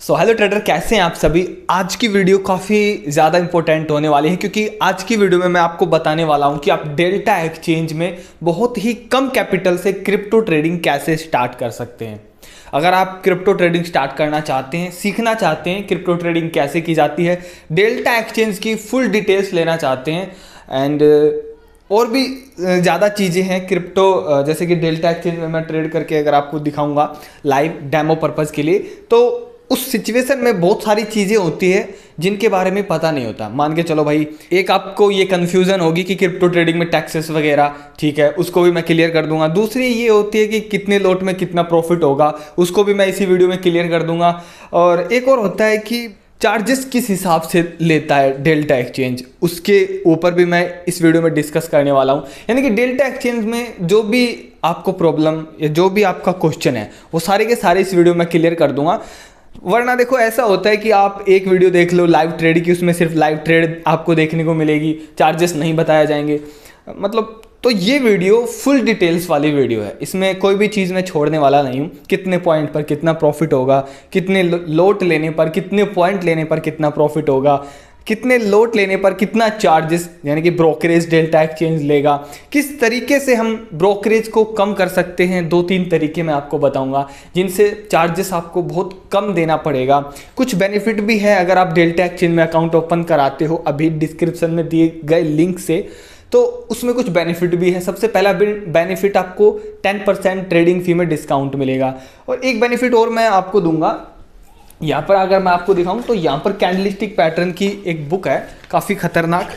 So hello trader, कैसे हैं आप सभी। आज की वीडियो काफ़ी ज़्यादा इंपॉर्टेंट होने वाली है क्योंकि आज की वीडियो में मैं आपको बताने वाला हूं कि आप डेल्टा एक्सचेंज में बहुत ही कम कैपिटल से क्रिप्टो ट्रेडिंग कैसे स्टार्ट कर सकते हैं। अगर आप क्रिप्टो ट्रेडिंग स्टार्ट करना चाहते हैं, सीखना चाहते हैं क्रिप्टो ट्रेडिंग कैसे की जाती है, डेल्टा एक्सचेंज की फुल डिटेल्स लेना चाहते हैं एंड और भी ज़्यादा चीज़ें हैं क्रिप्टो, जैसे कि डेल्टा एक्सचेंज में मैं ट्रेड करके अगर आपको दिखाऊंगा लाइव डेमो पर्पज़ के लिए, तो उस सिचुएशन में बहुत सारी चीज़ें होती है जिनके बारे में पता नहीं होता। मान के चलो भाई, एक आपको ये कन्फ्यूज़न होगी कि क्रिप्टो ट्रेडिंग में टैक्सेस वगैरह, ठीक है, उसको भी मैं क्लियर कर दूंगा। दूसरी ये होती है कि कितने लोट में कितना प्रॉफिट होगा, उसको भी मैं इसी वीडियो में क्लियर कर दूंगा। और एक और होता है कि चार्जेस किस हिसाब से लेता है डेल्टा एक्सचेंज, उसके ऊपर भी मैं इस वीडियो में डिस्कस करने वाला हूँ। यानी कि डेल्टा एक्सचेंज में जो भी आपको प्रॉब्लम या जो भी आपका क्वेश्चन है वो सारे के सारे इस वीडियो में क्लियर कर दूंगा। वरना देखो, ऐसा होता है कि आप एक वीडियो देख लो लाइव ट्रेड की, उसमें सिर्फ लाइव ट्रेड आपको देखने को मिलेगी, चार्जेस नहीं बताया जाएंगे। मतलब तो ये वीडियो फुल डिटेल्स वाली वीडियो है, इसमें कोई भी चीज़ मैं छोड़ने वाला नहीं हूँ। कितने पॉइंट पर कितना प्रॉफिट होगा, कितने लोट लेने पर, कितने पॉइंट लेने पर कितना प्रॉफिट होगा, कितने लोट लेने पर कितना चार्जेस यानी कि ब्रोकरेज डेल्टा एक्सचेंज लेगा, किस तरीके से हम ब्रोकरेज को कम कर सकते हैं। 2-3 तरीके मैं आपको बताऊंगा जिनसे चार्जेस आपको बहुत कम देना पड़ेगा। कुछ बेनिफिट भी है अगर आप डेल्टा एक्सचेंज में अकाउंट ओपन कराते हो अभी डिस्क्रिप्शन में दिए गए लिंक से, तो उसमें कुछ बेनिफिट भी है। सबसे पहला बेनिफिट, आपको 10% ट्रेडिंग फी में डिस्काउंट मिलेगा। और एक बेनिफिट और मैं आपको दूंगा, यहाँ पर अगर मैं आपको दिखाऊं तो यहाँ पर कैंडलस्टिक पैटर्न की एक बुक है, काफ़ी खतरनाक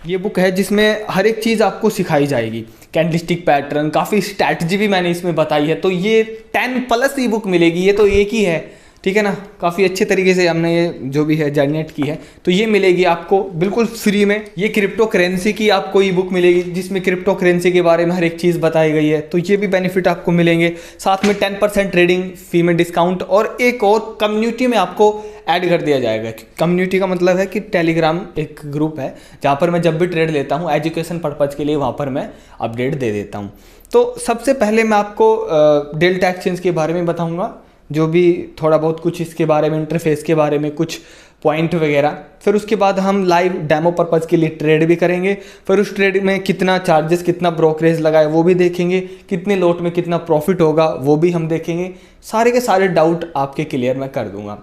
ये बुक है जिसमें हर एक चीज़ आपको सिखाई जाएगी। कैंडलस्टिक पैटर्न, काफ़ी स्ट्रैटेजी भी मैंने इसमें बताई है। तो ये 10+ ई बुक मिलेगी, ये तो एक ही है, ठीक है ना। काफ़ी अच्छे तरीके से हमने ये जो भी है जनरेट की है, तो ये मिलेगी आपको बिल्कुल फ्री में। ये क्रिप्टो करेंसी की आपको ई बुक मिलेगी जिसमें क्रिप्टो करेंसी के बारे में हर एक चीज़ बताई गई है, तो ये भी बेनिफिट आपको मिलेंगे। साथ में 10% ट्रेडिंग फी में डिस्काउंट, और एक और कम्युनिटी में आपको ऐड कर दिया जाएगा। कम्युनिटी का मतलब है कि टेलीग्राम एक ग्रुप है जहाँ पर मैं जब भी ट्रेड लेता हूँ एजुकेशन पर्पज़ के लिए, वहाँ पर मैं अपडेट दे देता हूँ। तो सबसे पहले मैं आपको डेल्टा एक्सचेंज के बारे में बताऊँगा, जो भी थोड़ा बहुत कुछ इसके बारे में, इंटरफेस के बारे में कुछ पॉइंट वगैरह। फिर उसके बाद हम लाइव डेमो पर्पज़ के लिए ट्रेड भी करेंगे। फिर उस ट्रेड में कितना चार्जेस, कितना ब्रोकरेज लगा है वो भी देखेंगे, कितने लोट में कितना प्रॉफिट होगा वो भी हम देखेंगे। सारे के सारे डाउट आपके क्लियर मैं कर दूंगा।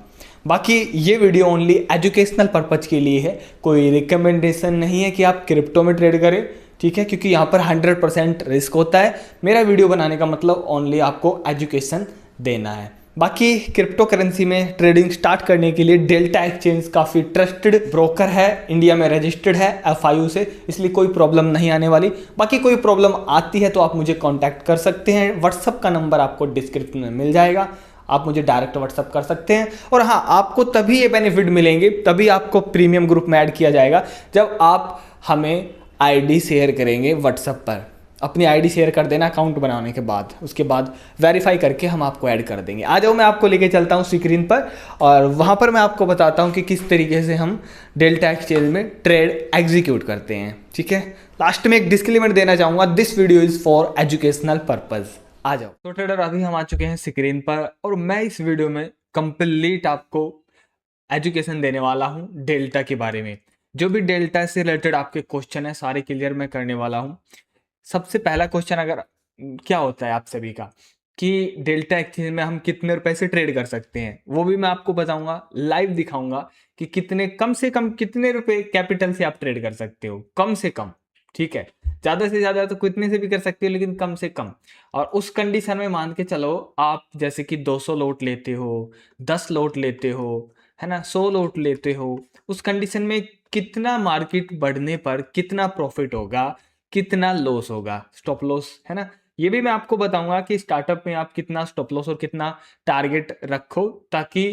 बाकी ये वीडियो ओनली एजुकेशनल पर्पज़ के लिए है, कोई रिकमेंडेशन नहीं है कि आप क्रिप्टो में ट्रेड करें, ठीक है, क्योंकि यहाँ पर 100% रिस्क होता है। मेरा वीडियो बनाने का मतलब ओनली आपको एजुकेशन देना है। बाकी क्रिप्टो करेंसी में ट्रेडिंग स्टार्ट करने के लिए डेल्टा एक्सचेंज काफ़ी ट्रस्टेड ब्रोकर है, इंडिया में रजिस्टर्ड है FIU से, इसलिए कोई प्रॉब्लम नहीं आने वाली। बाकी कोई प्रॉब्लम आती है तो आप मुझे कांटेक्ट कर सकते हैं। व्हाट्सअप का नंबर आपको डिस्क्रिप्शन में मिल जाएगा, आप मुझे डायरेक्ट व्हाट्सअप कर सकते हैं। और हाँ, आपको तभी ये बेनिफिट मिलेंगे, तभी आपको प्रीमियम ग्रुप में ऐड किया जाएगा जब आप हमें ID शेयर करेंगे व्हाट्सअप पर। अपनी ID शेयर कर देना अकाउंट बनाने के बाद, उसके बाद वेरीफाई करके हम आपको ऐड कर देंगे। आ जाओ, मैं आपको लेके चलता हूँ स्क्रीन पर और वहाँ पर मैं आपको बताता हूँ कि किस तरीके से हम डेल्टा एक्सचेंज में ट्रेड एग्जीक्यूट करते हैं, ठीक है। लास्ट में एक डिस्क्लेमर देना चाहूँगा, this video is for educational purpose. आ जाओ। तो ट्रेडर, अभी हम आ चुके हैं स्क्रीन पर और मैं इस वीडियो में कंप्लीट आपको एजुकेशन देने वाला हूँ डेल्टा के बारे में। जो भी डेल्टा से रिलेटेड आपके क्वेश्चन है सारे क्लियर मैं करने वाला हूँ। सबसे पहला क्वेश्चन अगर क्या होता है आप सभी का कि डेल्टा एक्सचेंज में हम कितने रुपए से ट्रेड कर सकते हैं, वो भी मैं आपको बताऊंगा, लाइव दिखाऊंगा कि कितने कम से कम कितने रुपए कैपिटल से आप ट्रेड कर सकते हो, कम से कम, ठीक है। ज़्यादा से ज़्यादा तो कितने से भी कर सकते हो, लेकिन कम से कम। और उस कंडीशन में मान के चलो आप जैसे कि 200 लोट लेते हो, 10 लोट लेते हो, है ना, 100 लोट लेते हो, उस कंडीशन में कितना मार्केट बढ़ने पर कितना प्रॉफिट होगा, कितना लॉस होगा, स्टॉप लॉस, है ना। ये भी मैं आपको बताऊंगा कि स्टार्टअप में आप कितना स्टॉप लॉस और कितना टारगेट रखो ताकि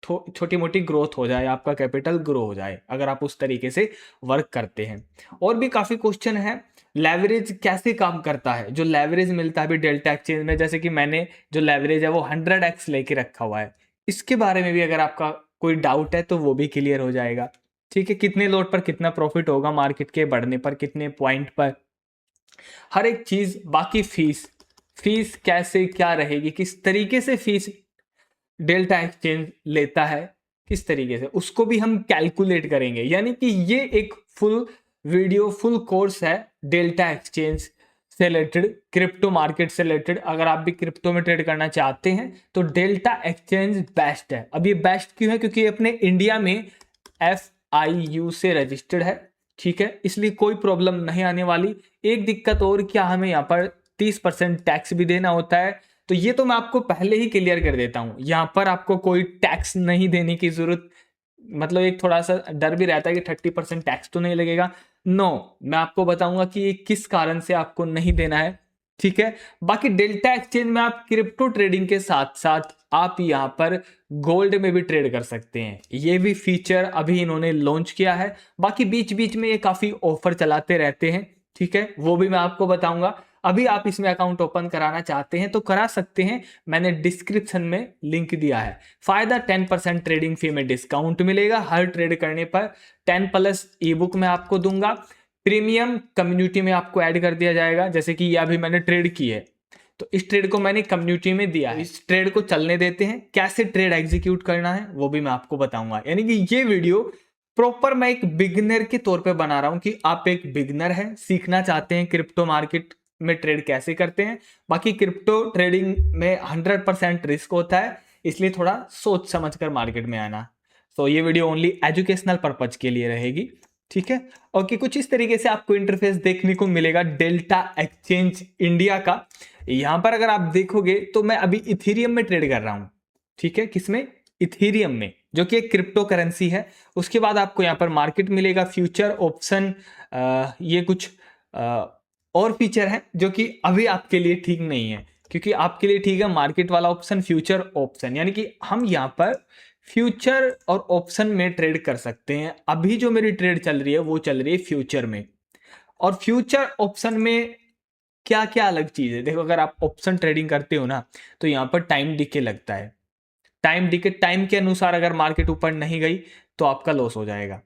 छोटी मोटी ग्रोथ हो जाए, आपका कैपिटल ग्रो हो जाए अगर आप उस तरीके से वर्क करते हैं। और भी काफ़ी क्वेश्चन है, लेवरेज कैसे काम करता है, जो लेवरेज मिलता है अभी डेल्टा एक्सचेंज में, जैसे कि मैंने जो लेवरेज है वो 100x लेके रखा हुआ है, इसके बारे में भी अगर आपका कोई डाउट है तो वो भी क्लियर हो जाएगा, ठीक है। कितने लोट पर कितना प्रॉफिट होगा, मार्केट के बढ़ने पर कितने पॉइंट पर, हर एक चीज। बाकी फीस, फीस कैसे क्या रहेगी, किस तरीके से फीस डेल्टा एक्सचेंज लेता है, किस तरीके से उसको भी हम कैलकुलेट करेंगे। यानी कि ये एक फुल वीडियो, फुल कोर्स है डेल्टा एक्सचेंज से रिलेटेड, क्रिप्टो मार्केट से रिलेटेड। अगर आप भी क्रिप्टो में ट्रेड करना चाहते हैं तो डेल्टा एक्सचेंज बेस्ट है। अब ये बेस्ट क्यों है? क्योंकि अपने इंडिया में FIU से रजिस्टर्ड है, ठीक है, इसलिए कोई प्रॉब्लम नहीं आने वाली। एक दिक्कत और क्या, हमें यहाँ पर 30% टैक्स भी देना होता है। तो ये तो मैं आपको पहले ही क्लियर कर देता हूँ, यहाँ पर आपको कोई टैक्स नहीं देने की जरूरत, मतलब एक थोड़ा सा डर भी रहता है कि 30% टैक्स तो नहीं लगेगा। नो, मैं आपको बताऊंगा कि ये किस कारण से आपको नहीं देना है, ठीक है। बाकी डेल्टा एक्सचेंज में आप क्रिप्टो ट्रेडिंग के साथ साथ आप यहाँ पर गोल्ड में भी ट्रेड कर सकते हैं। ये भी फीचर अभी इन्होंने लॉन्च किया है। बाकी बीच बीच में ये काफी ऑफर चलाते रहते हैं, ठीक है, वो भी मैं आपको बताऊंगा। अभी आप इसमें अकाउंट ओपन कराना चाहते हैं तो करा सकते हैं, मैंने डिस्क्रिप्शन में लिंक दिया है। फायदा 10% ट्रेडिंग फी में डिस्काउंट मिलेगा हर ट्रेड करने पर। 10+ ई बुक में आपको दूंगा। प्रीमियम कम्युनिटी में आपको ऐड कर दिया जाएगा, जैसे कि ये अभी मैंने ट्रेड की है तो इस ट्रेड को मैंने कम्युनिटी में दिया है। इस ट्रेड को चलने देते हैं, कैसे ट्रेड एग्जीक्यूट करना है वो भी मैं आपको बताऊंगा। यानी कि ये वीडियो प्रॉपर मैं एक बिगिनर के तौर पे बना रहा हूं कि आप एक बिगिनर हैं, सीखना चाहते हैं क्रिप्टो मार्केट में ट्रेड कैसे करते हैं। बाकी क्रिप्टो ट्रेडिंग में 100% रिस्क होता है, इसलिए थोड़ा सोच समझ कर मार्केट में आना। तो ये वीडियो ओनली एजुकेशनल पर्पज के लिए रहेगी, ठीक है। ओके, कुछ इस तरीके से आपको इंटरफेस देखने को मिलेगा डेल्टा एक्सचेंज इंडिया का। यहां पर अगर आप देखोगे तो मैं अभी इथेरियम में ट्रेड कर रहा हूं, ठीक है। किसमें? इथेरियम में, जो कि एक क्रिप्टो करेंसी है। उसके बाद आपको यहाँ पर मार्केट मिलेगा, फ्यूचर ऑप्शन, ये कुछ और फीचर है जो कि अभी आपके लिए ठीक नहीं है, क्योंकि आपके लिए ठीक है मार्केट वाला ऑप्शन, फ्यूचर ऑप्शन। यानी कि हम यहाँ पर फ्यूचर और ऑप्शन में ट्रेड कर सकते हैं। अभी जो मेरी ट्रेड चल रही है वो चल रही है फ्यूचर में। और फ्यूचर ऑप्शन में क्या क्या अलग चीज है, देखो, अगर आप ऑप्शन ट्रेडिंग करते हो ना तो यहाँ पर टाइम डिके लगता है। टाइम डिके, टाइम के अनुसार अगर मार्केट ऊपर नहीं गई तो आपका लॉस हो जाएगा।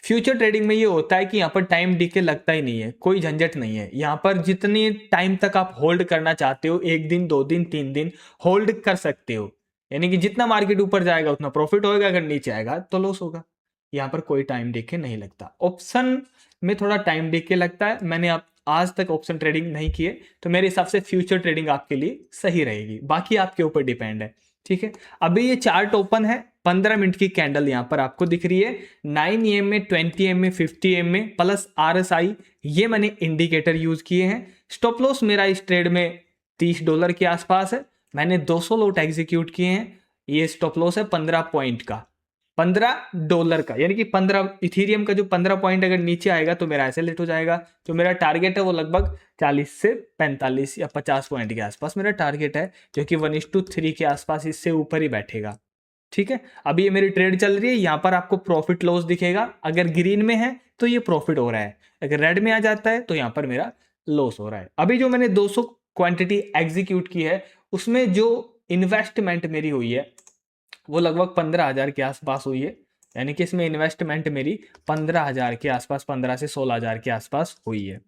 फ्यूचर ट्रेडिंग में ये होता है कि यहाँ पर टाइम डिके लगता ही नहीं है, कोई झंझट नहीं है। यहाँ पर जितनी टाइम तक आप होल्ड करना चाहते हो, 1 दिन 2 दिन 3 दिन होल्ड कर सकते हो। यानी कि जितना मार्केट ऊपर जाएगा उतना प्रॉफिट होगा, अगर नीचे आएगा तो लॉस होगा। यहाँ पर कोई टाइम डिके नहीं लगता। ऑप्शन में थोड़ा टाइम डिके लगता है। मैंने आप आज तक ऑप्शन ट्रेडिंग नहीं किए, तो मेरे हिसाब से फ्यूचर ट्रेडिंग आपके लिए सही रहेगी। बाकी आपके ऊपर डिपेंड है, ठीक है। अभी ये चार्ट ओपन है, 15 मिनट की कैंडल यहाँ पर आपको दिख रही है। 9 AM में, 20 AM में, 50 AM में, प्लस RSI, ये मैंने इंडिकेटर यूज किए हैं। स्टॉप लॉस मेरा इस ट्रेड में $30 के आसपास है। मैंने 200 लॉट एग्जीक्यूट किए हैं। ये स्टॉप लॉस है 15 पॉइंट का, $15 का। यानी कि 15 इथेरियम का जो 15 पॉइंट अगर नीचे आएगा तो मेरा ऐसे लेट हो जाएगा। जो मेरा टारगेट है वो लगभग 40 से 45 या 50 पॉइंट के आसपास मेरा टारगेट है, जो कि 1:3 के आसपास इससे ऊपर ही बैठेगा, ठीक है। अभी ये मेरी ट्रेड चल रही है, यहाँ पर आपको प्रॉफिट लॉस दिखेगा। अगर ग्रीन में है तो ये प्रॉफिट हो रहा है, अगर रेड में आ जाता है तो यहाँ पर मेरा लॉस हो रहा है। अभी जो मैंने 200 क्वांटिटी एग्जीक्यूट की है उसमें जो इन्वेस्टमेंट मेरी हुई है वो लगभग 15,000 के आसपास हुई है। यानी कि इसमें इन्वेस्टमेंट मेरी 15,000 के आसपास, 15 से 16,000 के आसपास हुई है,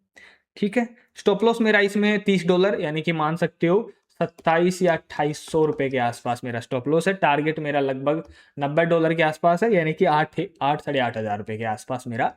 ठीक है। स्टॉप लॉस मेरा इसमें $30, यानी कि मान सकते हो 27 या 2800 रुपए के आसपास मेरा स्टॉप लॉस है। टारगेट मेरा लगभग $90 के आसपास है, यानी कि 8 साढ़े 8,000 रुपए के आसपास मेरा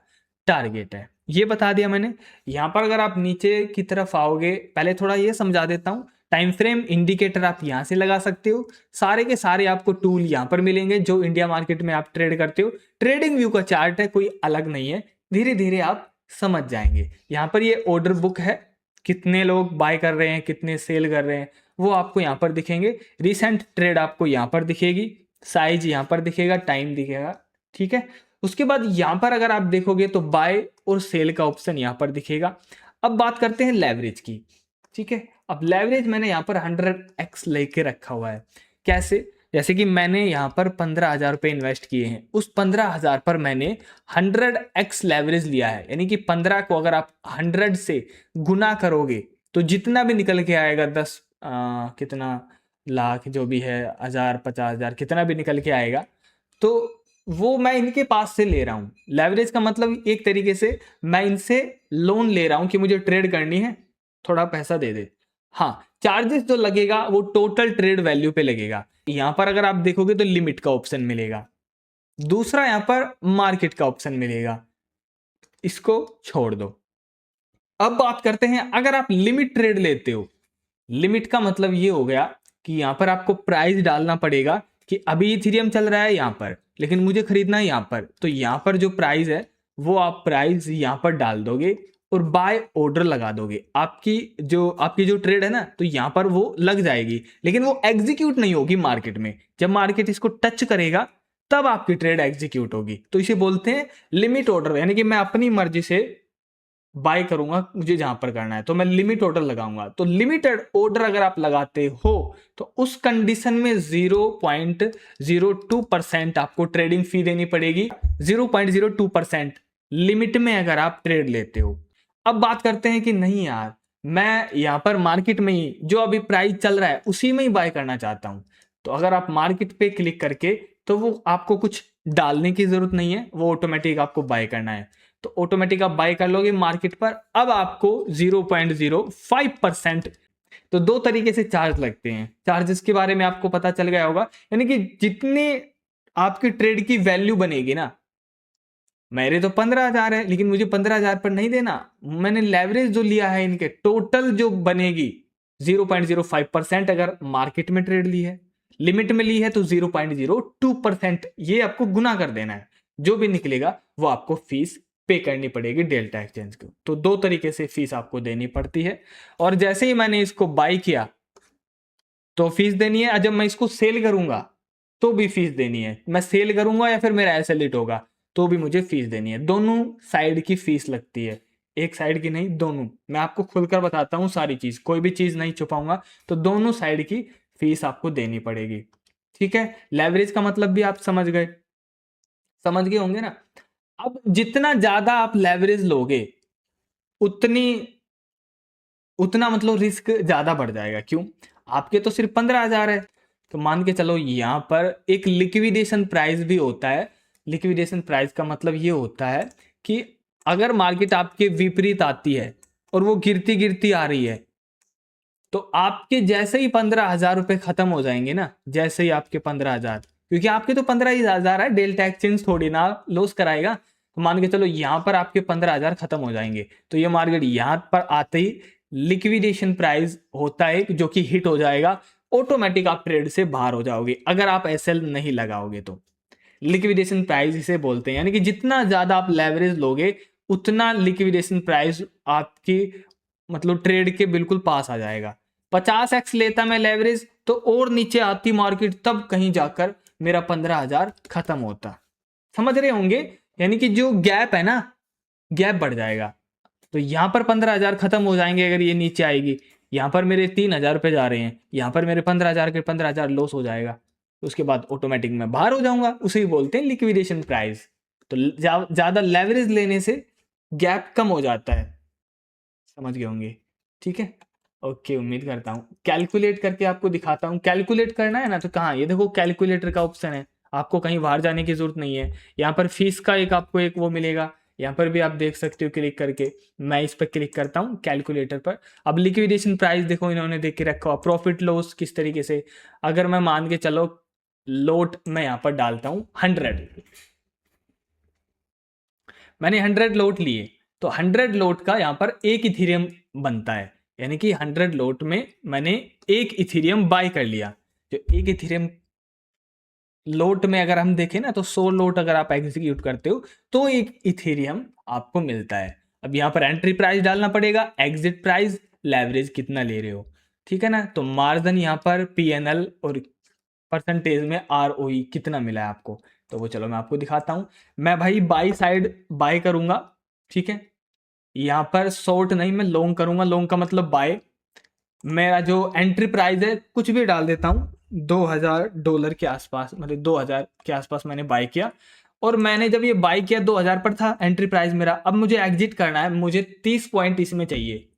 टारगेट है। ये बता दिया मैंने। यहाँ पर अगर आप नीचे की तरफ आओगे, पहले थोड़ा ये समझा देता हूँ। टाइम फ्रेम इंडिकेटर आप यहाँ से लगा सकते हो। सारे के सारे आपको टूल यहाँ पर मिलेंगे जो इंडिया मार्केट में आप ट्रेड करते हो। ट्रेडिंग व्यू का चार्ट है, कोई अलग नहीं है, धीरे धीरे आप समझ जाएंगे। यहाँ पर ये ऑर्डर बुक है, कितने लोग बाय कर रहे हैं, कितने सेल कर रहे हैं, वो आपको यहाँ पर दिखेंगे। रिसेंट ट्रेड आपको यहाँ पर दिखेगी, साइज यहाँ पर दिखेगा, टाइम दिखेगा, ठीक है। उसके बाद यहाँ पर अगर आप देखोगे तो बाय और सेल का ऑप्शन यहाँ पर दिखेगा। अब बात करते हैं लेवरेज की, ठीक है। अब लेवरेज मैंने यहाँ पर 100x लेके रखा हुआ है। कैसे? जैसे कि मैंने यहाँ पर 15,000 रुपये इन्वेस्ट किए हैं, उस 15,000 पर मैंने 100x लेवरेज लिया है। यानी कि 15 को अगर आप 100 से गुना करोगे तो जितना भी निकल के आएगा, 10 कितना लाख जो भी है, 1000 50,000 कितना भी निकल के आएगा, तो वो मैं इनके पास से ले रहा हूँ। लेवरेज का मतलब एक तरीके से मैं इनसे लोन ले रहा हूँ कि मुझे ट्रेड करनी है, थोड़ा पैसा दे दे। हाँ, चार्जेस जो लगेगा वो टोटल ट्रेड वैल्यू पे लगेगा। यहां पर अगर आप देखोगे तो लिमिट का ऑप्शन मिलेगा, दूसरा यहां पर मार्केट का ऑप्शन मिलेगा, इसको छोड़ दो। अब बात करते हैं अगर आप लिमिट ट्रेड लेते हो, लिमिट का मतलब ये हो गया कि यहां पर आपको प्राइस डालना पड़ेगा कि अभी इथेरियम चल रहा है यहां पर, लेकिन मुझे खरीदना है यहां पर, तो यहां पर जो प्राइस है वो आप प्राइस यहां पर डाल दोगे और बाय ऑर्डर लगा दोगे। आपकी जो ट्रेड है ना, तो यहां पर वो लग जाएगी, लेकिन वो एग्जीक्यूट नहीं होगी मार्केट में। जब मार्केट इसको टच करेगा तब आपकी ट्रेड एग्जीक्यूट होगी। तो इसे बोलते हैं लिमिट ऑर्डर, यानी कि मैं अपनी मर्जी से बाय करूंगा, मुझे जहां पर करना है तो मैं लिमिट ऑर्डर लगाऊंगा। तो लिमिटेड ऑर्डर अगर आप लगाते हो तो उस कंडीशन में 0.02% आपको ट्रेडिंग फी देनी पड़ेगी, 0.02% लिमिट में अगर आप ट्रेड लेते हो। अब बात करते हैं कि नहीं यार, मैं यहां पर मार्केट में ही जो अभी प्राइस चल रहा है उसी में ही बाय करना चाहता हूं, तो अगर आप मार्केट पे क्लिक करके, तो वो आपको कुछ डालने की जरूरत नहीं है, वो ऑटोमेटिक आपको बाय करना है। तो ऑटोमेटिक आप बाय कर लोगे मार्केट पर। अब आपको 0.05%, तो दो तरीके से चार्ज लगते हैं, चार्जेस के बारे में आपको पता चल गया होगा। यानी कि जितने आपकी ट्रेड की वैल्यू बनेगी ना, मेरे तो 15,000 है, लेकिन मुझे 15,000 पर नहीं देना, मैंने लेवरेज जो लिया है इनके टोटल जो बनेगी 0.05% अगर मार्केट में ट्रेड ली है, लिमिट में ली है तो 0.02% ये आपको गुना कर देना है, जो भी निकलेगा वो आपको फीस पे करनी पड़ेगी डेल्टा एक्सचेंज को। तो दो तरीके से फीस आपको देनी पड़ती है, और जैसे ही मैंने इसको बाय किया तो फीस देनी है, जब मैं इसको सेल करूंगा तो भी फीस देनी है, मैं सेल करूंगा या फिर मेरा एसेट होगा तो भी मुझे फीस देनी है। दोनों साइड की फीस लगती है, एक साइड की नहीं, दोनों। मैं आपको खुलकर बताता हूं सारी चीज, कोई भी चीज नहीं छुपाऊंगा, तो दोनों साइड की फीस आपको देनी पड़ेगी। ठीक है, लेवरेज का मतलब भी आप समझ गए होंगे ना। अब जितना ज्यादा आप लेवरेज लोगे उतनी उतना मतलब रिस्क ज्यादा बढ़ जाएगा। क्यों? आपके तो सिर्फ 15,000 है, तो मान के चलो यहां पर एक लिक्विडेशन प्राइस भी होता है। लिक्विडेशन प्राइस का मतलब ये होता है कि अगर मार्केट आपके विपरीत आती है और वो गिरती गिरती आ रही है, तो आपके जैसे ही 15,000 रुपए खत्म हो जाएंगे ना, जैसे ही आपके 15,000, क्योंकि आपके तो 15,000 है, डेल्टा एक्सचेंज थोड़ी ना लॉस कराएगा, तो मान के चलो यहां पर आपके 15,000 खत्म हो जाएंगे, तो ये मार्केट यहां पर आते ही लिक्विडेशन प्राइस होता है जो कि हिट हो जाएगा, ऑटोमेटिक आप ट्रेड से बाहर हो जाओगे अगर आप एसएल नहीं लगाओगे तो। लिक्विडेशन प्राइस इसे बोलते हैं, यानी कि जितना ज्यादा आप लेवरेज लोगे उतना लिक्विडेशन प्राइस आपकी मतलब ट्रेड के बिल्कुल पास आ जाएगा। 50x लेता मैं लेवरेज तो और नीचे आती मार्केट, तब कहीं जाकर मेरा 15,000 खत्म होता। समझ रहे होंगे, यानी कि जो गैप है ना, गैप बढ़ जाएगा। तो यहां पर 15,000 खत्म हो जाएंगे अगर ये नीचे आएगी, यहां पर मेरे 3,000 रुपए जा रहे हैं, यहां पर मेरे 15,000 के 15,000 लॉस हो जाएगा, उसके बाद ऑटोमेटिक मैं बाहर हो जाऊंगा, उसे ही बोलते हैं लिक्विडेशन प्राइस। तो ज्यादा लेवरेज लेने से गैप कम हो जाता है, समझ गए होंगे। ठीक है, ओके, उम्मीद करता हूँ। कैलकुलेट करके आपको दिखाता हूँ, कैलकुलेट करना है ना तो कहाँ, ये देखो कैलकुलेटर का ऑप्शन है, आपको कहीं बाहर जाने की जरूरत नहीं है। यहाँ पर फीस का आपको एक वो मिलेगा, यहाँ पर भी आप देख सकते हो क्लिक करके। मैं इस पर क्लिक करता हूँ कैलकुलेटर पर। अब लिक्विडेशन प्राइस देखो इन्होंने देख के रखा हुआ, प्रॉफिट लॉस किस तरीके से। अगर मैं मान के चलो लोट मैं यहाँ पर डालता हूँ 100, मैंने 100 लोट लिए, तो 100 लोट का यहाँ पर एक इथीरियम बनता है, यानी कि 100 लोट में मैंने एक इथीरियम बाय कर लिया। जो एक इथीरियम लोट में अगर हम देखें ना, तो 100 लोट अगर आप एग्जीक्यूट करते हो तो एक इथेरियम आपको मिलता है। अब यहाँ पर एंट्री प्राइस डालना पड़ेगा, एग्जिट प्राइस, लेवरेज कितना ले रहे हो, ठीक है ना। तो मार्जिन यहाँ पर पीएनएल और परसेंटेज में आरओई कितना मिला है आपको, तो वो चलो मैं आपको दिखाता हूँ। मैं भाई बाई साइड बाय करूंगा, ठीक है। यहाँ पर शॉर्ट नहीं, मैं लॉन्ग करूंगा, लॉन्ग का मतलब बाय। मेरा जो एंट्री प्राइस है कुछ भी डाल देता हूँ, $2,000 के आसपास, मतलब 2,000 के आसपास मैंने बाय किया। और मैंने जब ये बाय किया 2,000 पर था एंट्री प्राइस मेरा, अब मुझे एग्जिट करना है, मुझे 30 पॉइंट इसमें चाहिए,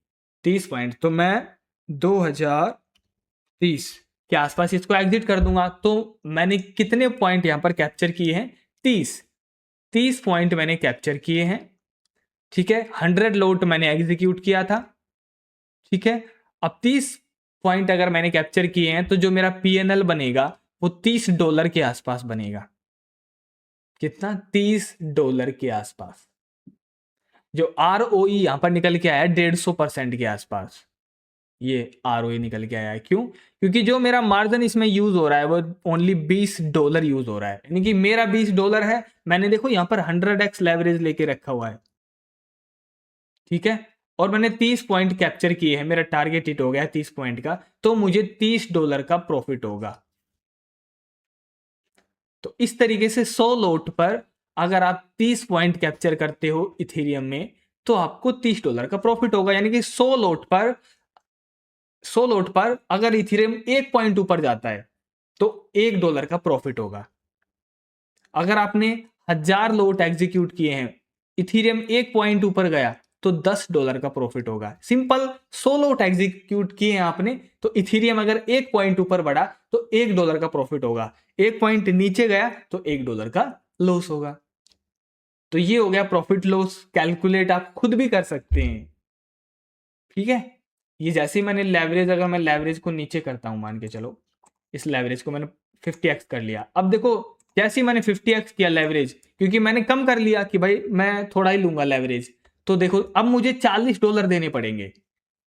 30 पॉइंट। तो मैं 2,030 के आसपास इसको एग्जिट कर दूंगा। तो मैंने कितने पॉइंट यहाँ पर कैप्चर किए हैं? 30 पॉइंट मैंने कैप्चर किए हैं, ठीक है। 100 लोट मैंने एग्जीक्यूट किया था, ठीक है। अब 30 पॉइंट अगर मैंने कैप्चर किए हैं तो जो मेरा पीएनएल बनेगा वो $30 के आसपास बनेगा। कितना? $30 के आसपास। जो ROE यहां पर निकल के आया 150% के आसपास, ये ROE निकल के आया है। क्यों? क्योंकि जो मेरा मार्जिन इसमें यूज हो रहा है वो ओनली $20 यूज हो रहा है, यानी कि मेरा $20 है, मैंने देखो यहां पर 100x लेवरेज लेके रखा हुआ है, ठीक है, और मैंने 30 पॉइंट कैप्चर किए हैं, मेरा टारगेट हिट हो गया 30 पॉइंट का, तो मुझे $30 का प्रॉफिट होगा। तो इस तरीके से 100 लोट पर अगर आप 30 पॉइंट कैप्चर करते हो इथेरियम में तो आपको $30 का प्रॉफिट होगा, यानी कि 100 लोट पर अगर इथेरियम 1 पॉइंट ऊपर जाता है तो $1 का प्रॉफिट होगा। अगर आपने 1000 लोट एग्जीक्यूट किए हैं, इथेरियम 1 पॉइंट ऊपर गया तो $10 का प्रॉफिट होगा। सिंपल। 100 लोट एग्जीक्यूट किए हैं आपने तो इथेरियम अगर 1 पॉइंट ऊपर बढ़ा तो $1 का प्रॉफिट होगा, 1 पॉइंट नीचे गया तो $1 का लॉस होगा। तो ये हो गया प्रॉफिट लॉस, कैलकुलेट आप खुद भी कर सकते हैं, ठीक है। ये जैसे ही मैंने लेवरेज, अगर मैं लेवरेज को नीचे करता हूं, मान के चलो इस लेवरेज को मैंने 50x कर लिया। अब देखो जैसे ही मैंने 50x किया लेवरेज, क्योंकि मैंने कम कर लिया कि भाई मैं थोड़ा ही लूंगा लेवरेज, तो देखो अब मुझे $40 देने पड़ेंगे।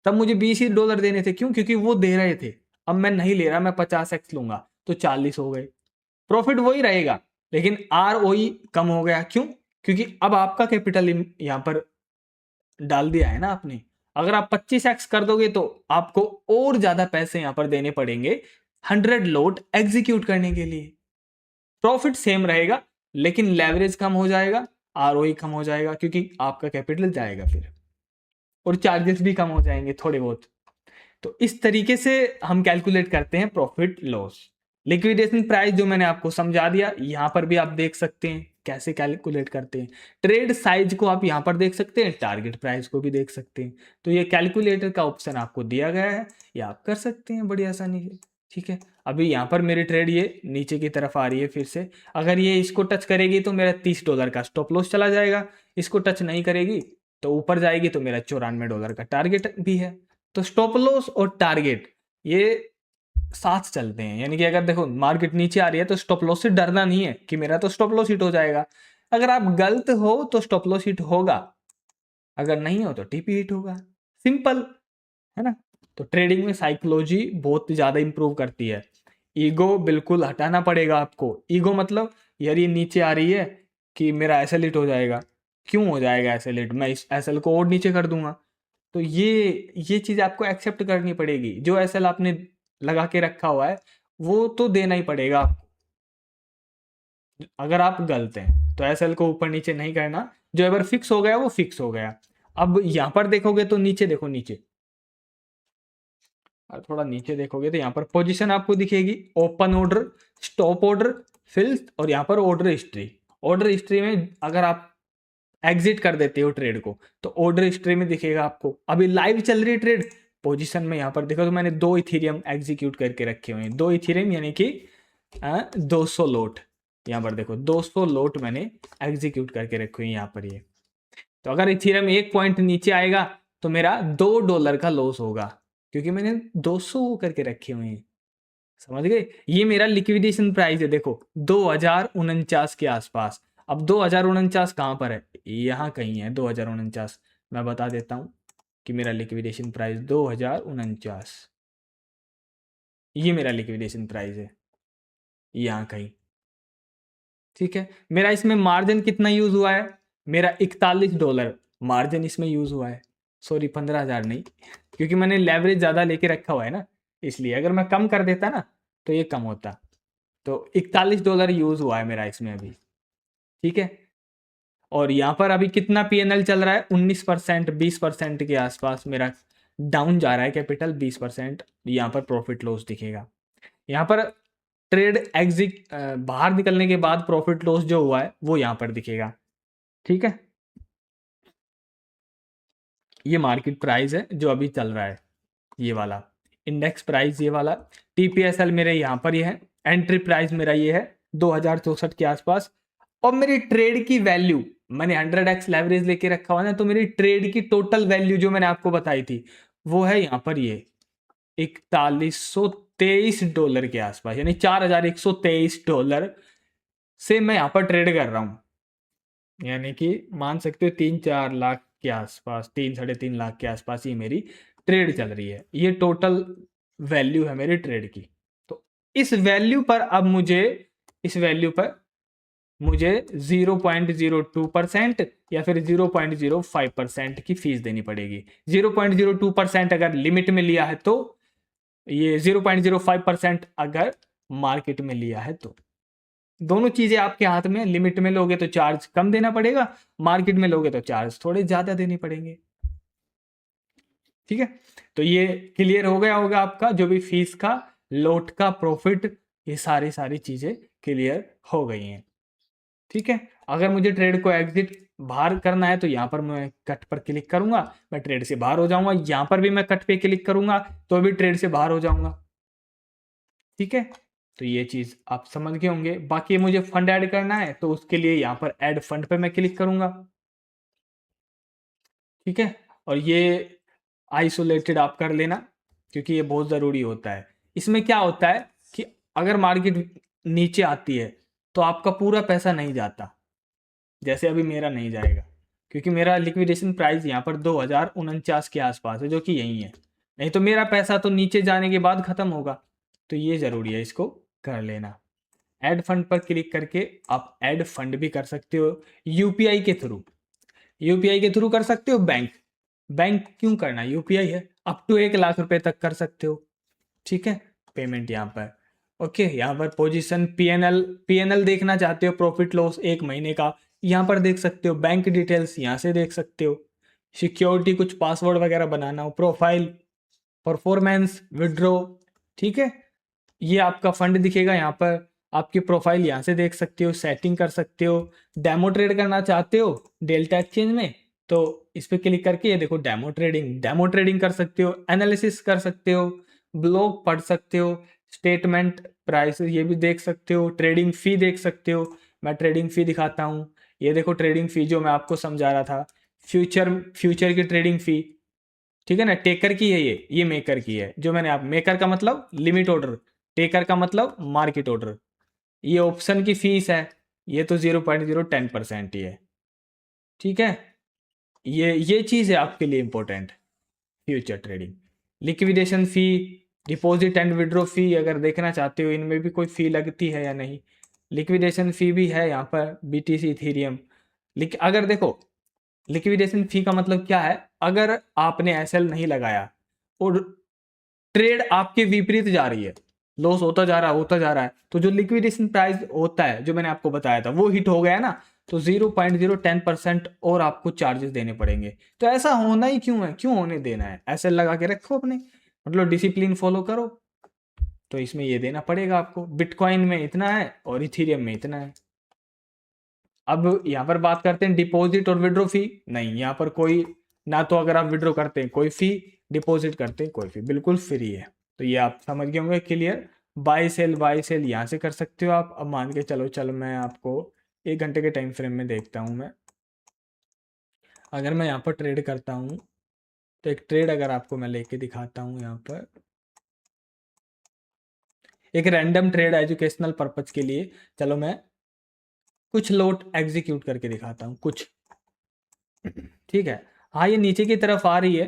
तब मुझे $20 देने थे, क्यों? क्योंकि वो दे रहे थे। अब मैं नहीं ले रहा, मैं 50x लूंगा तो 40 हो गए। प्रॉफिट वही रहेगा लेकिन ROE कम हो गया। क्यों? क्योंकि अब आपका कैपिटल यहां पर डाल दिया है ना आपने। अगर आप 25x कर दोगे तो आपको और ज्यादा पैसे यहां पर देने पड़ेंगे 100 लोट एग्जीक्यूट करने के लिए। प्रॉफिट सेम रहेगा लेकिन लेवरेज कम हो जाएगा, ROE कम हो जाएगा, क्योंकि आपका कैपिटल जाएगा फिर, और चार्जेस भी कम हो जाएंगे थोड़े बहुत। तो इस तरीके से हम कैलकुलेट करते हैं प्रॉफिट लॉस। लिक्विडेशन प्राइस जो मैंने आपको समझा दिया, यहां पर भी आप देख सकते हैं कैसे कैलकुलेट करते हैं। ट्रेड साइज को आप यहां पर देख सकते हैं, टारगेट प्राइस को भी देख सकते हैं। तो ये कैलकुलेटर का ऑप्शन आपको दिया गया है, ये आप कर सकते हैं बड़ी आसानी से, ठीक है। अभी यहाँ पर मेरी ट्रेड ये नीचे की तरफ आ रही है फिर से, अगर ये इसको टच करेगी तो मेरा $30 का स्टॉप लॉस चला जाएगा, इसको टच नहीं करेगी तो ऊपर जाएगी तो मेरा $94 का टारगेट भी है। तो स्टॉप लॉस और टारगेट ये साथ चलते हैं, यानी कि अगर देखो मार्केट नीचे आ रही है तो स्टॉप लॉस से डरना नहीं है कि मेरा तो स्टॉप लॉस हिट हो जाएगा। अगर आप गलत हो तो स्टॉप लॉस हिट होगा, अगर नहीं हो तो टीपी हिट होगा, सिंपल है ना। तो ट्रेडिंग में साइकोलॉजी बहुत ज्यादा इंप्रूव करती है। ईगो बिल्कुल हटाना पड़ेगा आपको। ईगो मतलब यार ये नीचे आ रही है कि मेरा एसएल हिट हो जाएगा, क्यों हो जाएगा एसएल हिट, मैं इस एसएल को और नीचे कर दूंगा। तो ये चीज आपको एक्सेप्ट करनी पड़ेगी। जो एसएल आपने लगा के रखा हुआ है वो तो देना ही पड़ेगा आपको। अगर आप गलत हैं तो एसएल को ऊपर नीचे नहीं करना, जो अगर फिक्स हो गया वो फिक्स हो गया। अब यहां पर देखोगे तो नीचे देखो, नीचे थोड़ा नीचे देखोगे तो यहाँ पर पोजीशन आपको दिखेगी, open order, stop order, fill, और यहाँ पर ऑर्डर हिस्ट्री। ऑर्डर हिस्ट्री में अगर आप एग्जिट कर देते हो ट्रेड को तो ऑर्डर हिस्ट्री में दिखेगा आपको। अभी लाइव चल रही है ट्रेड, पोजीशन में यहाँ पर देखो तो मैंने 2 इथेरियम एग्जीक्यूट करके रखे हुए हैं। 2 इथेरियम यानी कि 200 लोट, यहाँ पर देखो 200 लोट मैंने एग्जीक्यूट करके रखे हुए हैं यहाँ पर ये। तो अगर इथेरियम 1 पॉइंट नीचे आएगा तो मेरा $2 का लॉस होगा, क्योंकि मैंने 200 करके रखे हुए हैं, समझ गए। ये मेरा लिक्विडेशन प्राइस है, देखो 2049 के आसपास। अब 2049 कहां पर है? यहां कहीं है 2049। मैं बता देता हूं कि मेरा लिक्विडेशन प्राइस 2049, ये मेरा लिक्विडेशन प्राइस है यहां कहीं, ठीक है। मेरा इसमें मार्जिन कितना यूज हुआ है? मेरा $41 मार्जिन इसमें यूज हुआ है, सॉरी 15,000 नहीं, क्योंकि मैंने लेवरेज ज्यादा लेके रखा हुआ है ना, इसलिए। अगर मैं कम कर देता ना तो ये कम होता। तो $41 यूज हुआ है मेरा इसमें अभी, ठीक है। और यहाँ पर अभी कितना पीएनएल चल रहा है? 19%, 20% के आसपास मेरा डाउन जा रहा है कैपिटल, 20%। यहाँ पर प्रॉफिट लॉस दिखेगा। यहाँ पर ट्रेड एग्जिट बाहर निकलने के बाद प्रॉफिट लॉस जो हुआ है वो यहाँ पर दिखेगा, ठीक है। ये मार्केट प्राइस है जो अभी चल रहा है, ये वाला इंडेक्स प्राइस, ये वाला टीपीएसएल मेरे यहाँ पर ये है। एंट्री प्राइस मेरा ये है 2064 के आसपास। और मेरी ट्रेड की वैल्यू, मैंने 100x लेवरेज लेके रखा हुआ है ना, तो मेरी ट्रेड की टोटल वैल्यू जो मैंने आपको बताई थी वो है यहाँ पर ये $4123 के आसपास, यानी $4123 से मैं यहाँ पर ट्रेड कर रहा हूँ। यानी कि मान सकते हो 3-4 लाख के आसपास, 3-3.5 लाख के आसपास ही मेरी ट्रेड चल रही है। ये टोटल वैल्यू है मेरी ट्रेड की। तो इस वैल्यू पर अब मुझे 0.02% या फिर 0.05% की फीस देनी पड़ेगी। 0.02% अगर लिमिट में लिया है तो, ये 0.05% अगर मार्केट में लिया है तो। दोनों चीजें आपके हाथ में। लिमिट में लोगे तो चार्ज कम देना पड़ेगा, मार्केट में लोगे तो चार्ज थोड़े ज्यादा देने पड़ेंगे। ठीक है, तो ये क्लियर हो गया होगा आपका, जो भी फीस का, लोट का, प्रॉफिट, ये सारी चीजें क्लियर हो गई हैं। ठीक है, अगर मुझे ट्रेड को एग्जिट बाहर करना है तो यहाँ पर मैं कट पर क्लिक करूंगा, मैं ट्रेड से बाहर हो जाऊंगा। यहाँ पर भी मैं कट पे क्लिक करूंगा तो भी ट्रेड से बाहर हो जाऊंगा। ठीक है, तो ये चीज आप समझ गए होंगे। बाकी मुझे फंड ऐड करना है तो उसके लिए यहाँ पर ऐड फंड पे मैं क्लिक करूंगा। ठीक है, और ये आइसोलेटेड आप कर लेना, क्योंकि ये बहुत ज़रूरी होता है। इसमें क्या होता है कि अगर मार्केट नीचे आती है तो आपका पूरा पैसा नहीं जाता, जैसे अभी मेरा नहीं जाएगा, क्योंकि मेरा लिक्विडेशन प्राइस यहाँ पर 2049 के आसपास है, जो कि यही है। नहीं तो मेरा पैसा तो नीचे जाने के बाद ख़त्म होगा। तो ये ज़रूरी है, इसको कर लेना। ऐड फंड पर क्लिक करके आप ऐड फंड भी कर सकते हो यूपीआई के थ्रू। यूपीआई के थ्रू कर सकते हो। बैंक क्यों करना, यूपीआई है, अप टू 1 लाख रुपए तक कर सकते हो। ठीक है, पेमेंट यहाँ पर ओके। यहाँ पर पोजीशन पीएनएल देखना चाहते हो, प्रॉफिट लॉस 1 महीने का, यहाँ पर देख सकते हो। बैंक डिटेल्स यहाँ से देख सकते हो। सिक्योरिटी, कुछ पासवर्ड वगैरह बनाना हो, प्रोफाइल, परफॉर्मेंस, विड्रॉ। ठीक है, ये आपका फंड दिखेगा यहाँ पर। आपकी प्रोफाइल यहाँ से देख सकते हो, सेटिंग कर सकते हो। डेमो ट्रेड करना चाहते हो डेल्टा एक्सचेंज में तो इस पर क्लिक करके ये देखो, डेमो ट्रेडिंग कर सकते हो, एनालिसिस कर सकते हो, ब्लॉग पढ़ सकते हो, स्टेटमेंट, प्राइस ये भी देख सकते हो, ट्रेडिंग फी देख सकते हो। मैं ट्रेडिंग फी दिखाता हूँ। ये देखो ट्रेडिंग फी जो मैं आपको समझा रहा था, फ्यूचर की ट्रेडिंग फी। ठीक है ना, टेकर की है, ये मेकर की है। जो मैंने आप, मेकर का मतलब लिमिट ऑर्डर, टेकर का मतलब मार्केट ऑर्डर। ये ऑप्शन की फीस है, ये तो 0.010% ही है। ठीक है, ये चीज़ है आपके लिए important, future trading. Liquidation fee, deposit and withdraw fee अगर देखना चाहते हो इनमें भी कोई फी लगती है या नहीं। लिक्विडेशन फी भी है यहाँ पर, बीटीसी इथेरियम। अगर देखो, लिक्विडेशन फी का मतलब क्या है, अगर आपने एसएल नहीं लगाया और ट्रेड आपके विपरीत जा रही है, लॉस होता जा रहा है, तो जो लिक्विडेशन प्राइस होता है जो मैंने आपको बताया था वो हिट हो गया ना, तो 0.010% और आपको चार्जेस देने पड़ेंगे। तो ऐसा होना ही क्यों है, क्यों होने देना है? एसएल लगा के रखो अपने, मतलब डिसिप्लिन फॉलो करो। तो इसमें ये देना पड़ेगा आपको। बिटकॉइन में इतना है और इथेरियम में इतना है। अब यहाँ पर बात करते हैं डिपॉजिट और विड्रॉ फी। नहीं, यहाँ पर कोई ना, तो अगर आप विड्रॉ करते हैं कोई फी, डिपॉजिट करते हैं कोई फी, बिल्कुल फ्री है। तो ये आप समझ गए होंगे क्लियर। बाय सेल यहाँ से कर सकते हो आप। अब मान के चलो मैं आपको 1 घंटे के टाइम फ्रेम में देखता हूँ। मैं अगर मैं यहाँ पर ट्रेड करता हूँ तो एक ट्रेड अगर आपको मैं लेके दिखाता हूँ यहाँ पर, एक रैंडम ट्रेड एजुकेशनल पर्पज के लिए। चलो मैं कुछ लोट एग्जीक्यूट करके दिखाता हूँ कुछ। ठीक है, हाँ ये नीचे की तरफ आ रही है,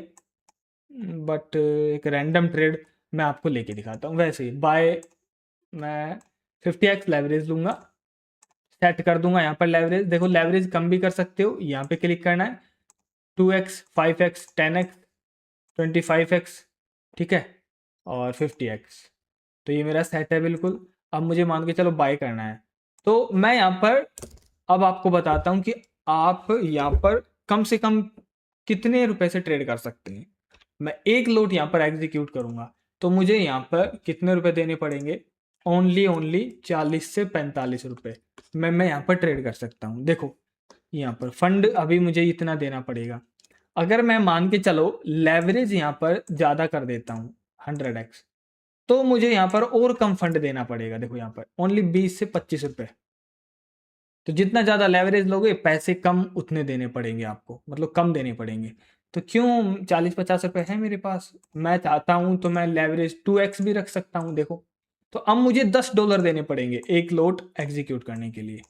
बट एक रैंडम ट्रेड मैं आपको लेके दिखाता हूँ। वैसे ही बाय, मैं 50x लेवरेज लूँगा, सेट कर दूंगा यहाँ पर लेवरेज। देखो लेवरेज कम भी कर सकते हो, यहाँ पे क्लिक करना है। 2x, 5x, 10x, 25x, ठीक है, और 50x। तो ये मेरा सेट है बिल्कुल। अब मुझे मान के चलो बाय करना है, तो मैं यहाँ पर अब आपको बताता हूँ कि आप यहाँ पर कम से कम कितने रुपए से ट्रेड कर सकते हैं। मैं एक लोट यहाँ पर एग्जीक्यूट करूंगा तो मुझे यहाँ पर कितने रुपए देने पड़ेंगे, ओनली 40 से 45 रुपए मैं यहाँ पर ट्रेड कर सकता हूँ। देखो यहाँ पर फंड अभी मुझे इतना देना पड़ेगा। अगर मैं मान के चलो लेवरेज यहाँ पर ज़्यादा कर देता हूँ 100x, तो मुझे यहाँ पर और कम फंड देना पड़ेगा। देखो यहाँ पर ओनली 20 से 25 रुपए। तो जितना ज़्यादा लेवरेज लोगे पैसे कम उतने देने पड़ेंगे आपको, मतलब कम देने पड़ेंगे। तो क्यों 40-50 रुपए है मेरे पास, मैं चाहता हूं तो मैं लेवरेज 2x भी रख सकता हूं। देखो, तो अब मुझे $10 देने पड़ेंगे एक लोट एग्जीक्यूट करने के लिए।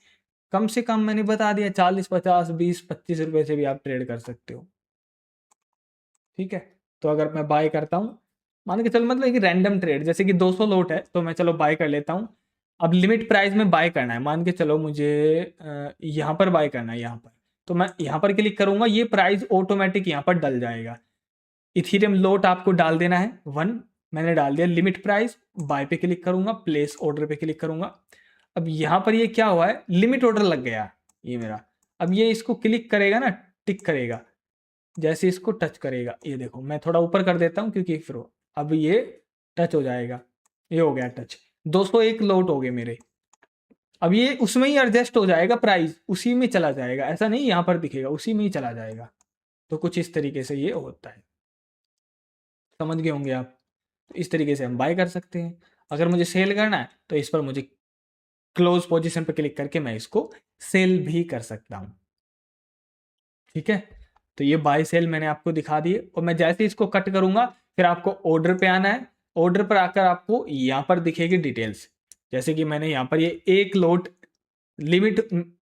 कम से कम मैंने बता दिया 40-50-20-25 रुपए से भी आप ट्रेड कर सकते हो। ठीक है, तो अगर मैं बाय करता हूँ, मान के चलो मतलब एक रैंडम ट्रेड, जैसे कि 200 लोट है तो मैं चलो बाय कर लेता हूँ। अब लिमिट प्राइस में बाय करना है, मान के चलो मुझे यहाँ पर बाय करना है, यहाँ पर, तो मैं यहाँ पर क्लिक करूंगा, ये प्राइस ऑटोमेटिक यहाँ पर डल जाएगा। इथीरियम लोट आपको डाल देना है 1, मैंने डाल दिया। लिमिट प्राइस, बाय पे क्लिक करूंगा, प्लेस ऑर्डर पे क्लिक करूंगा। अब यहाँ पर ये क्या हुआ है, लिमिट ऑर्डर लग गया ये मेरा। अब ये इसको क्लिक करेगा ना, टिक करेगा, जैसे इसको टच करेगा, ये देखो मैं थोड़ा ऊपर कर देता हूँ क्योंकि फिर अब ये टच हो जाएगा, ये हो गया टच। 201 लोट हो गए मेरे। अब ये उसमें ही एडजस्ट हो जाएगा, प्राइस उसी में चला जाएगा, ऐसा नहीं यहाँ पर दिखेगा, उसी में ही चला जाएगा। तो कुछ इस तरीके से ये होता है, समझ गए होंगे आप। तो इस तरीके से हम बाय कर सकते हैं। अगर मुझे सेल करना है तो इस पर मुझे क्लोज पोजीशन पर क्लिक करके मैं इसको सेल भी कर सकता हूँ। ठीक है, तो ये बाय सेल मैंने आपको दिखा दिए। और मैं जैसे इसको कट करूंगा, फिर आपको ऑर्डर पे आना है। ऑर्डर पर आकर आपको यहाँ पर दिखेगी डिटेल्स, जैसे कि मैंने यहाँ पर ये एक लोट लिमिट,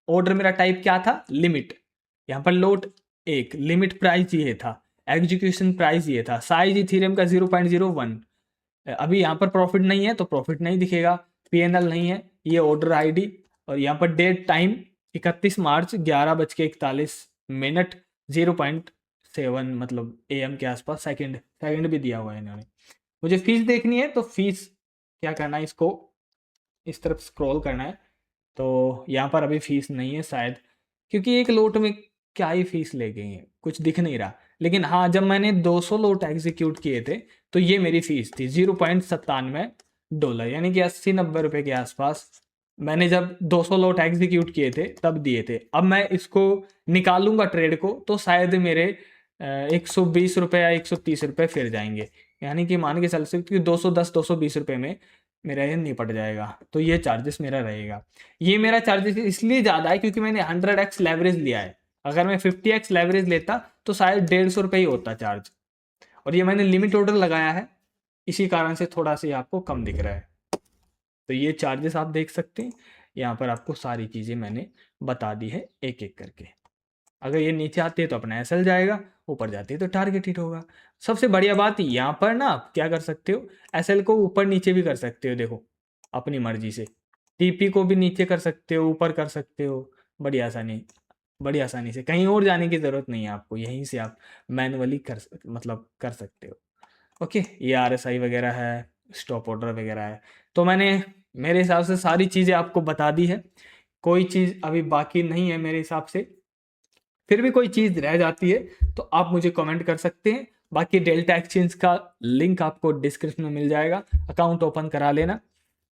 ऑर्डर मेरा टाइप क्या था, लिमिट, यहाँ पर लोट एक, लिमिट प्राइस ये था, एग्जीक्यूशन प्राइस ये था, साइज इथेरियम का 0.01। अभी यहाँ पर प्रॉफिट नहीं है तो प्रॉफिट नहीं दिखेगा, पीएनएल नहीं है, ये ऑर्डर आईडी, और यहाँ पर डेट टाइम 31 मार्च 11:41 0.7 मतलब AM के आसपास, सेकंड भी दिया हुआ है इन्होंने। मुझे फीस देखनी है तो फीस क्या करना है, इसको इस तरफ स्क्रॉल करना है। तो यहाँ पर अभी फीस नहीं है शायद, क्योंकि एक लोट में क्या ही फीस ले गई है, कुछ दिख नहीं रहा। लेकिन हाँ, जब मैंने 200 लोट एग्जीक्यूट किए थे तो ये मेरी फीस थी $0.97, यानी कि 80-90 रुपए के आसपास। मैंने जब 200 लोट एग्जीक्यूट किए थे तब दिए थे। अब मैं इसको निकालूंगा ट्रेड को तो शायद मेरे 120 रुपये या 130 रुपये फिर जाएंगे, यानी कि मान के चल सकते कि 210-220 रुपये में मेरा ये निपट जाएगा। तो ये चार्जेस मेरा रहेगा। ये मेरा चार्जेस इसलिए ज़्यादा है क्योंकि मैंने 100x लेवरेज लिया है। अगर मैं 50x लेवरेज लेता तो शायद 150 रुपये ही होता चार्ज, और ये मैंने लिमिट ऑर्डर लगाया है, इसी कारण से थोड़ा सा आपको कम दिख रहा है। तो ये चार्जेस आप देख सकते हैं, यहाँ पर आपको सारी चीज़ें मैंने बता दी है एक एक करके। अगर ये नीचे आती है तो अपना एसएल जाएगा, ऊपर जाती है तो टारगेट हिट होगा। सबसे बढ़िया बात यहाँ पर ना, आप क्या कर सकते हो, एसएल को ऊपर नीचे भी कर सकते हो, देखो अपनी मर्जी से। टीपी को भी नीचे कर सकते हो, ऊपर कर सकते हो, बड़ी आसानी से। कहीं और जाने की ज़रूरत नहीं है आपको, यहीं से आप मैनुअली कर सकते हो। ओके, ये RSI वगैरह है, स्टॉप ऑर्डर वगैरह है। तो मैंने मेरे हिसाब से सारी चीज़ें आपको बता दी है, कोई चीज़ अभी बाकी नहीं है मेरे हिसाब से। फिर भी कोई चीज़ रह जाती है तो आप मुझे कमेंट कर सकते हैं। बाकी डेल्टा एक्सचेंज का लिंक आपको डिस्क्रिप्शन में मिल जाएगा, अकाउंट ओपन करा लेना।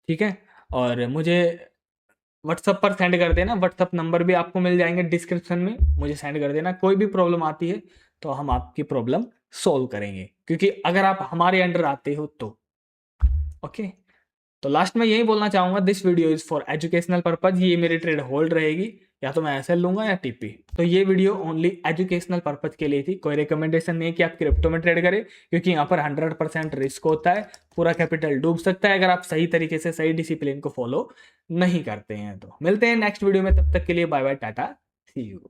ठीक है, और मुझे व्हाट्सअप पर सेंड कर देना, व्हाट्सअप नंबर भी आपको मिल जाएंगे डिस्क्रिप्शन में, मुझे सेंड कर देना। कोई भी प्रॉब्लम आती है तो हम आपकी प्रॉब्लम सॉल्व करेंगे, क्योंकि अगर आप हमारे अंडर आते हो तो। ओके, तो लास्ट में यही बोलना चाहूंगा, this video is for educational purpose. ये मेरी ट्रेड होल्ड रहेगी, या तो मैं एसएल लूंगा या टीपी। तो ये वीडियो ओनली एजुकेशनल पर्पज के लिए थी, कोई रिकमेंडेशन नहीं है कि आप क्रिप्टो में ट्रेड करें, क्योंकि यहाँ पर 100% रिस्क होता है, पूरा कैपिटल डूब सकता है अगर आप सही तरीके से सही डिसिप्लिन को फॉलो नहीं करते हैं। तो मिलते हैं नेक्स्ट वीडियो में, तब तक के लिए bye bye, tata, see you.